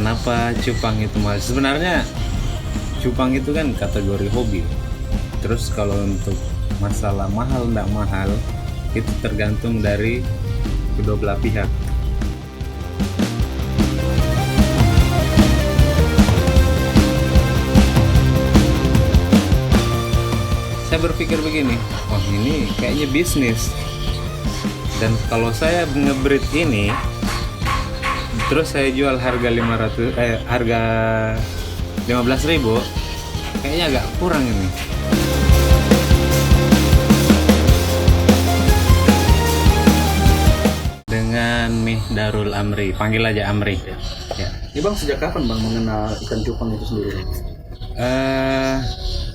kenapa cupang itu mahal? Sebenarnya cupang itu kan kategori hobi. Terus kalau untuk masalah mahal nggak mahal itu tergantung dari kedua belah pihak. Saya berpikir begini, oh ini kayaknya bisnis. Dan kalau saya ngebreed ini, terus saya jual harga 15.000, kayaknya agak kurang ini. Dengan Darul Amri, panggil aja Amri. Ya. Ini Bang, sejak kapan Bang mengenal ikan cupang itu sendiri?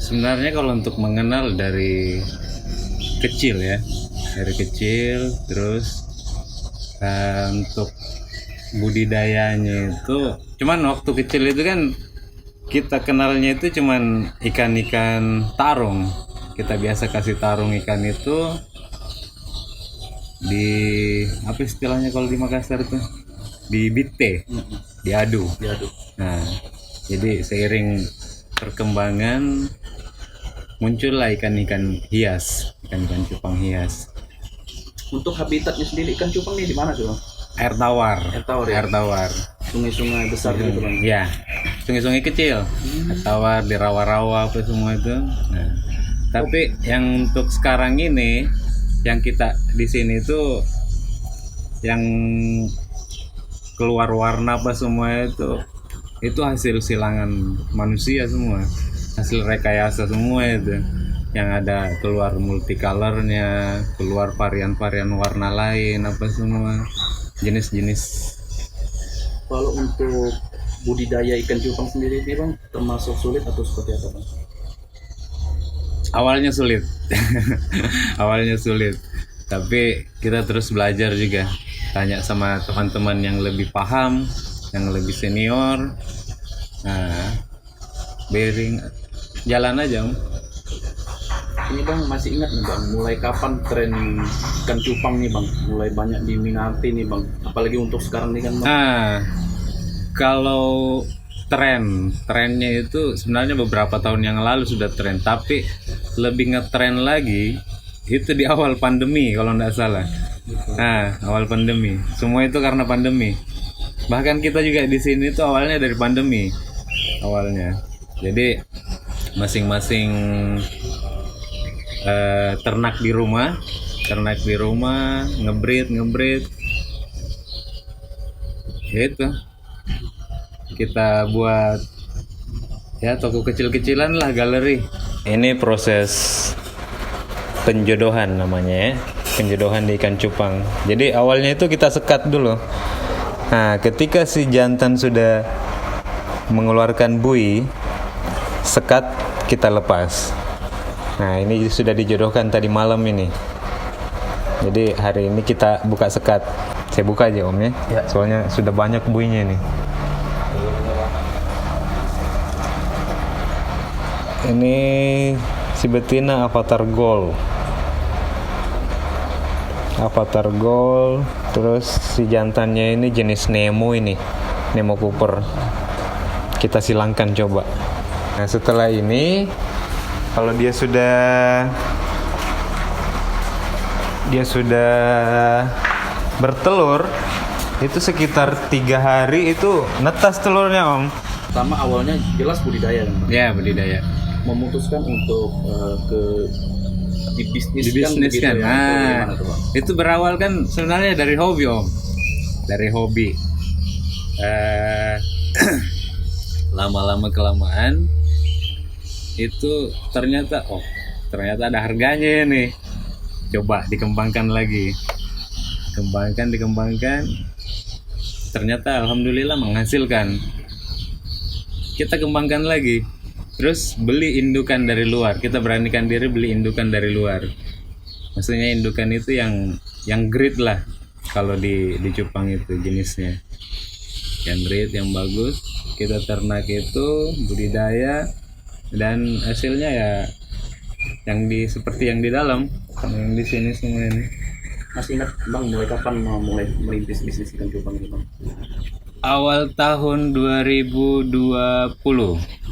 Sebenarnya kalau untuk mengenal dari kecil ya, terus untuk budidayanya itu, cuman waktu kecil itu kan kita kenalnya itu cuman ikan-ikan tarung. Kita biasa kasih tarung ikan itu di apa istilahnya kalau di Makassar itu, di bite, diadu. Nah, jadi seiring perkembangan muncullah ikan-ikan hias, ikan-ikan cupang hias. Untuk habitatnya sendiri ikan cupang ini di mana tuh Bang? Air tawar. Ya? Air tawar. Sungai-sungai besar gitu Bang? Ya, sungai-sungai kecil. Air tawar, di rawa-rawa apa semua itu. Nah, tapi yang untuk sekarang ini, yang kita di sini tuh yang keluar warna apa semua itu hasil silangan manusia semua, hasil rekayasa semua itu. Yang ada keluar multicolornya, keluar varian-varian warna lain apa semua, jenis-jenis. Kalau untuk budidaya ikan cupang sendiri ini Bang, termasuk sulit atau seperti apa Bang? Awalnya sulit. Awalnya sulit, tapi kita terus belajar juga, tanya sama teman-teman yang lebih paham, yang lebih senior. Nah, jalan aja. Ini Bang, masih ingat nih Bang, mulai kapan tren ikan cupang nih Bang mulai banyak diminati nih Bang, apalagi untuk sekarang nih kan Bang? Kalau trennya itu sebenarnya beberapa tahun yang lalu sudah tren, tapi lebih ngetren lagi itu di awal pandemi kalau nggak salah. Nah, awal pandemi, semua itu karena pandemi. Bahkan kita juga di sini tuh awalnya dari pandemi awalnya. Jadi masing-masing ternak di rumah ngebreed gitu. Kita buat ya toko kecil-kecilan lah, galeri. Ini proses penjodohan namanya ya, penjodohan di ikan cupang. Jadi awalnya itu kita sekat dulu. Nah, ketika si jantan sudah mengeluarkan buih, sekat kita lepas. Nah, ini sudah dijodohkan tadi malam ini. Jadi hari ini kita buka sekat. Saya buka aja Om ya. Soalnya sudah banyak buihnya nih. Ini si betina Avatar Gold. Terus si jantannya ini jenis Nemo ini, Nemo Cooper. Kita silangkan coba. Nah, setelah ini kalau dia sudah bertelur, itu sekitar 3 hari itu netas telurnya Om. Pertama awalnya jelas budidaya kan Bang? Ya, budidaya. Memutuskan untuk dibisniskan Gitu ya, nah, itu berawal kan sebenarnya dari hobi Om. Dari hobi. Lama-lama kelamaan itu ternyata ada harganya nih. Coba dikembangkan lagi. Dikembangkan. Ternyata alhamdulillah menghasilkan. Kita kembangkan lagi. Terus beli indukan dari luar. Kita beranikan diri beli indukan dari luar. Maksudnya indukan itu yang grade lah. Kalau di cupang itu jenisnya. Yang grade, yang bagus. Kita ternak itu, budidaya, dan hasilnya ya seperti yang di dalam, yang di sini semua ini. Masih ingat Bang mulai kapan mulai merintis bisnis ikan cupang ini Bang? awal tahun 2020.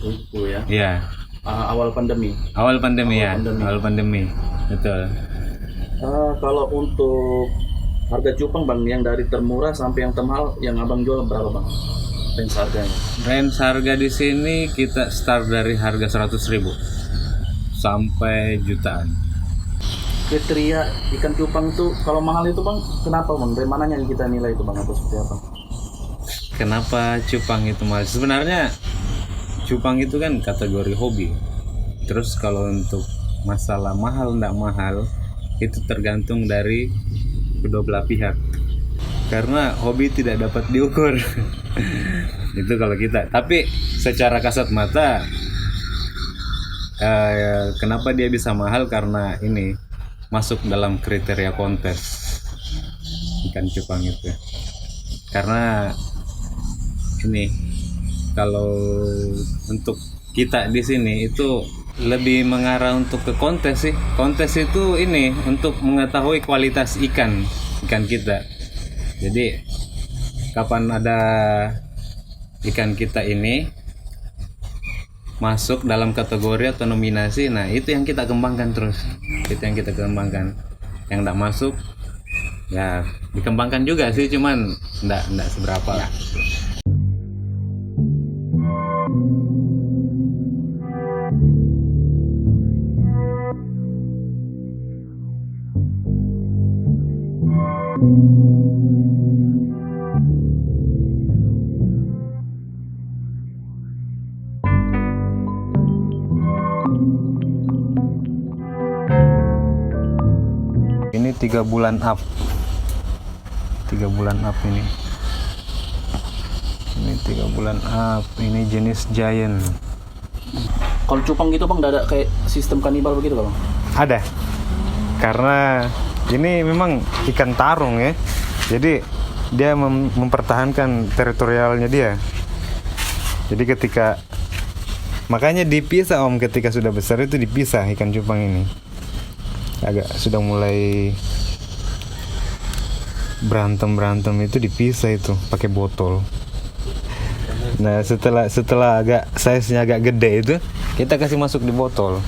Itu ya. Ya, Awal pandemi. awal pandemi Awal ya, pandemi. awal pandemi. Betul. Kalau untuk harga cupang bang, yang dari termurah sampai yang termahal, yang abang jual berapa bang? Range harganya? Range harga di sini kita start dari harga 100.000 sampai jutaan. Kriteria ikan cupang itu kalau mahal itu bang, kenapa bang? Dari mananya kita nilai itu bang, atau seperti apa? Kenapa cupang itu mahal? Sebenarnya cupang itu kan kategori hobi. Terus kalau untuk masalah mahal ndak mahal itu tergantung dari kedua belah pihak. Karena hobi tidak dapat diukur. Itu kalau kita. Tapi secara kasat mata kenapa dia bisa mahal, karena ini masuk dalam kriteria kontes ikan cupang itu. Karena ini kalau untuk kita di sini itu lebih mengarah untuk ke kontes sih. Kontes itu ini untuk mengetahui kualitas ikan kita. Jadi kapan ada ikan kita ini masuk dalam kategori atau nominasi, nah itu yang kita kembangkan terus. Itu yang kita kembangkan. Yang tidak masuk ya dikembangkan juga sih, cuman enggak seberapa lah. Ini 3 bulan up. 3 bulan up ini. Ini 3 bulan up. Ini jenis giant. Kalau cupang gitu bang, ada kayak sistem kanibal begitu bang? Ada. Karena ini memang ikan tarung ya. Jadi dia mempertahankan teritorialnya dia. Jadi ketika makanya dipisah om, ketika sudah besar itu dipisah ikan cupang ini. Agak sudah mulai berantem itu dipisah itu pakai botol. Nah setelah agak size-nya agak gede itu kita kasih masuk di botol.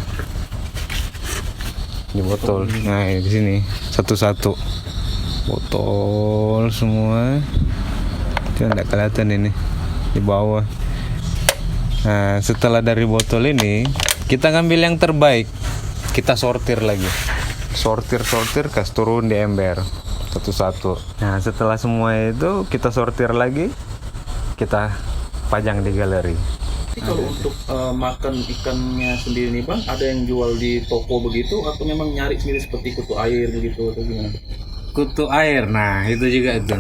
Nah di sini satu-satu botol semua. Itu tidak kelihatan ini di bawah. Nah setelah dari botol ini kita ngambil yang terbaik, kita sortir lagi. Sortir kasih turun di ember satu-satu. Nah setelah semua itu kita sortir lagi, kita pajang di galeri. Tapi kalau untuk makan ikannya sendiri nih bang, ada yang jual di toko begitu atau memang nyari sendiri seperti kutu air begitu atau gimana? Kutu air, nah itu juga itu.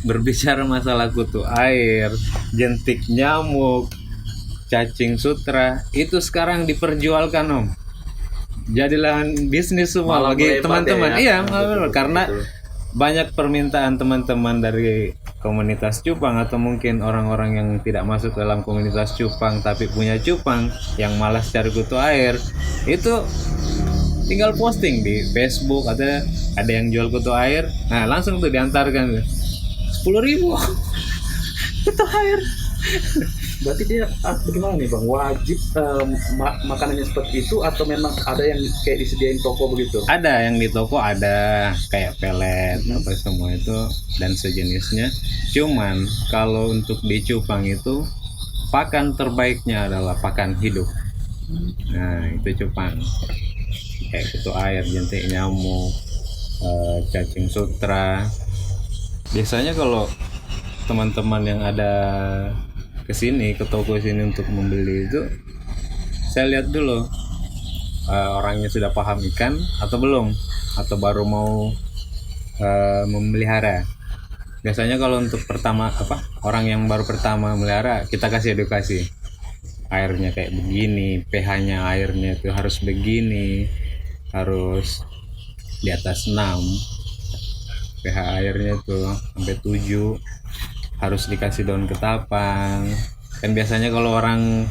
Berbicara masalah kutu air, jentik nyamuk, cacing sutra, itu sekarang diperjualkan om. Jadi lahan bisnis semua Malah bagi melebar teman-teman. ya. Iya, Betul, karena betul. banyak permintaan teman-teman dari komunitas cupang atau mungkin orang-orang yang tidak masuk dalam komunitas cupang tapi punya cupang yang malas cari kutu air, itu tinggal posting di Facebook, ada yang jual kutu air, nah langsung tuh diantarkan 10.000 kutu air. Berarti dia bagaimana nih bang? Wajib makanannya seperti itu atau memang ada yang kayak disediain toko begitu? Ada yang di toko, ada kayak pelet apa semua itu dan sejenisnya. Cuman kalau untuk di cupang itu pakan terbaiknya adalah pakan hidup. Nah itu cupang kayak kutu air, jentik nyamuk, cacing sutra. Biasanya kalau teman-teman yang ada kesini ke toko sini untuk membeli itu, saya lihat dulu orangnya sudah paham ikan atau belum, atau baru mau memelihara. Biasanya kalau untuk orang yang baru pertama melihara, kita kasih edukasi. Airnya kayak begini, pH-nya airnya itu harus begini, harus di atas 6 pH airnya tuh sampai 7, harus dikasih daun ketapang. Kan biasanya kalau orang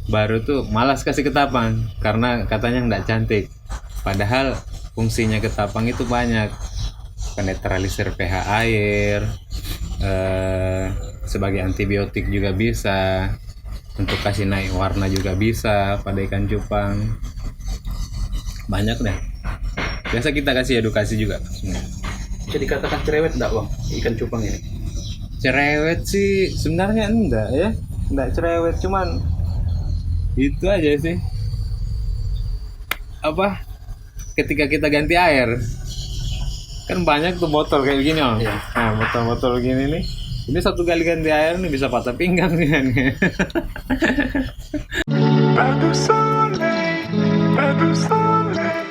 baru tuh malas kasih ketapang karena katanya nggak cantik, padahal fungsinya ketapang itu banyak, penetralisir pH air, sebagai antibiotik juga bisa, untuk kasih naik warna juga bisa pada ikan cupang. Banyak deh. Biasa kita kasih edukasi juga. Bisa dikatakan cerewet enggak bang ikan cupang ini? Cerewet sih sebenarnya enggak ya, enggak cerewet, cuman itu aja sih. Apa? Ketika kita ganti air, kan banyak tuh botol kayak gini om. Iya. Nah botol-botol gini nih, ini satu kali ganti air nih bisa patah pinggang nih. Pas de soleil, pas de soleil,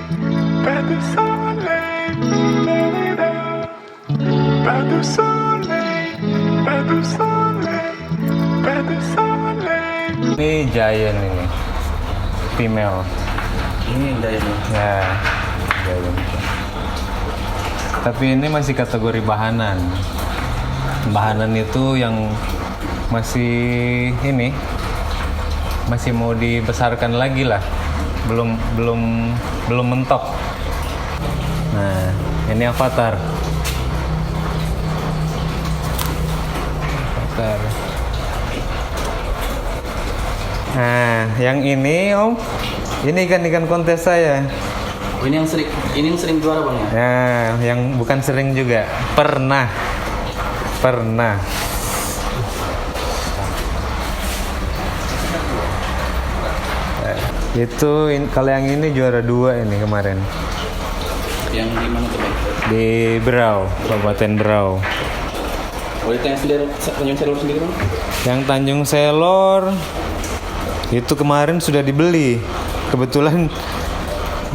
pas de soleil, pas de soleil, pas de soleil, pas de soleil. Ini giant ini, female. Ini dayanya. Ya, giant. Tapi ini masih kategori bahanan. Bahanan itu yang masih masih mau dibesarkan lagi lah, belum mentok. Nah, ini avatar. Nah, yang ini om, ini ikan kontes saya. Oh, ini yang sering juara bang ya? Nah, yang bukan sering juga, pernah. Itu kalau yang ini juara 2 ini kemarin Yang di mana tuh bang? di Berau, Kabupaten Berau. Oh itu yang sendiri, Tanjung Selor sendiri bang? Yang Tanjung Selor itu kemarin sudah dibeli. Kebetulan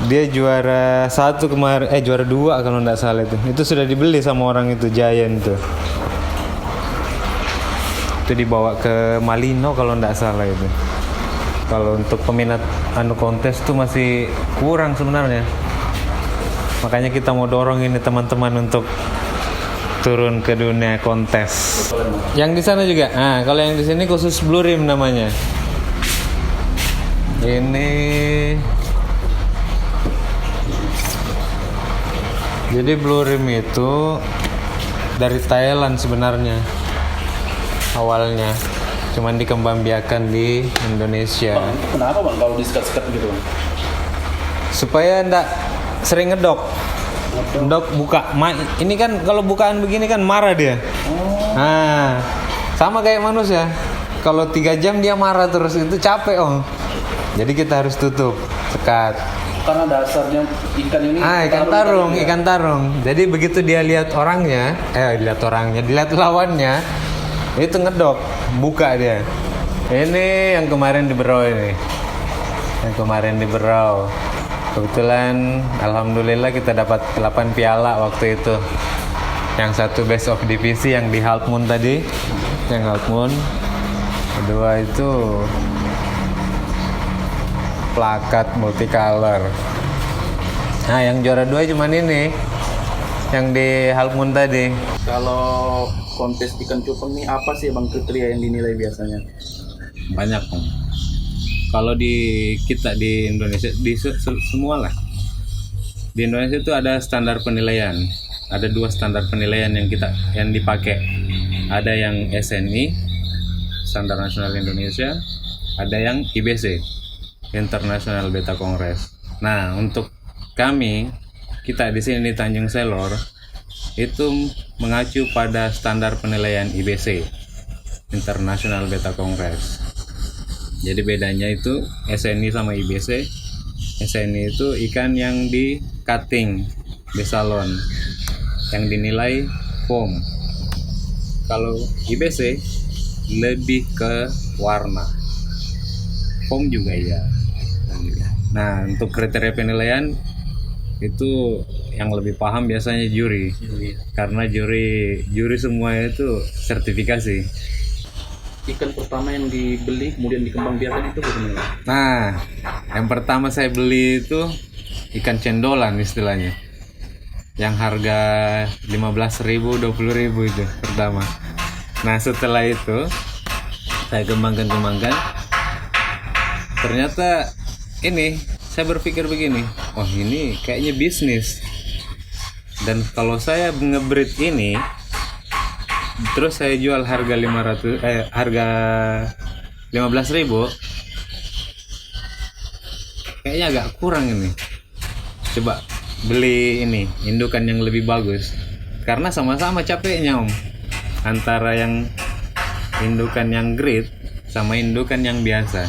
dia juara 1 kemarin, juara 2 kalau nggak salah itu. Itu sudah dibeli sama orang itu, Giant tuh. Itu dibawa ke Malino kalau nggak salah itu. Kalau untuk peminat kontes tuh masih kurang sebenarnya. Makanya kita mau dorong ini teman-teman untuk turun ke dunia kontes. Yang di sana juga. Nah, kalau yang di sini khusus Blue Rim namanya. Ini jadi Blue Rim itu dari Thailand sebenarnya awalnya, cuman dikembangbiakan di Indonesia. Bang, kenapa bang kalau disekat-sekat gitu bang? Supaya ndak sering ngedok. Ngedok buka. Ini kan kalau bukaan begini kan marah dia. Nah, sama kayak manusia. Kalau 3 jam dia marah terus, itu capek om. Jadi kita harus tutup, sekat. Karena dasarnya ikan ini Ikan tarung. Jadi begitu dia lihat dilihat lawannya, itu ngedok, buka dia. Ini yang kemarin di Berau ini. Kebetulan alhamdulillah kita dapat 8 piala waktu itu. Yang 1 best of divisi yang di Half Moon tadi, kedua itu plakat multicolor. Nah, yang juara 2 cuman ini, yang di Half Moon tadi. Kalau kontes ikan cupang ini apa sih bang kriteria yang dinilai biasanya? Banyak om. Kalau kita di Indonesia, semua lah. Di Indonesia itu ada standar penilaian. Ada 2 standar penilaian yang dipakai. Ada yang SNI, Standar Nasional Indonesia. Ada yang IBC, International Beta Congress. Nah, untuk kita di sini di Tanjung Selor itu mengacu pada standar penilaian IBC, International Beta Congress. Jadi bedanya itu SNI sama IBC. SNI itu ikan yang di cutting di salon, yang dinilai foam. Kalau IBC lebih ke warna, foam juga ya. Nah, untuk kriteria penilaian itu yang lebih paham biasanya juri. Karena juri semua itu sertifikasi. Ikan pertama yang dibeli kemudian dikembangbiakan itu bagaimana? Nah, yang pertama saya beli itu ikan cendolan istilahnya. Yang harga 15.000, 20.000 itu pertama. Nah, setelah itu saya kembangkan. Ternyata saya berpikir begini, ini kayaknya bisnis. Dan kalau saya nge-breed ini, terus saya jual harga 15.000, kayaknya agak kurang ini. Coba beli ini indukan yang lebih bagus, karena sama-sama capeknya om, antara yang indukan yang grade sama indukan yang biasa,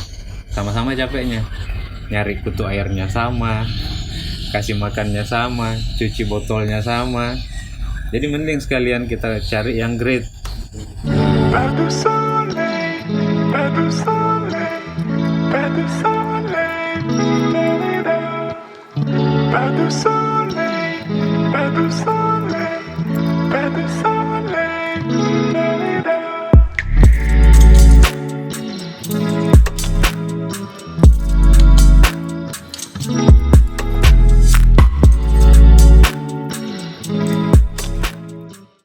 sama-sama capeknya. Nyari kutu airnya sama, kasih makannya sama, cuci botolnya sama. Jadi mending sekalian kita cari yang grade. Pas de soleil, pas de soleil, pas de soleil, pas de soleil.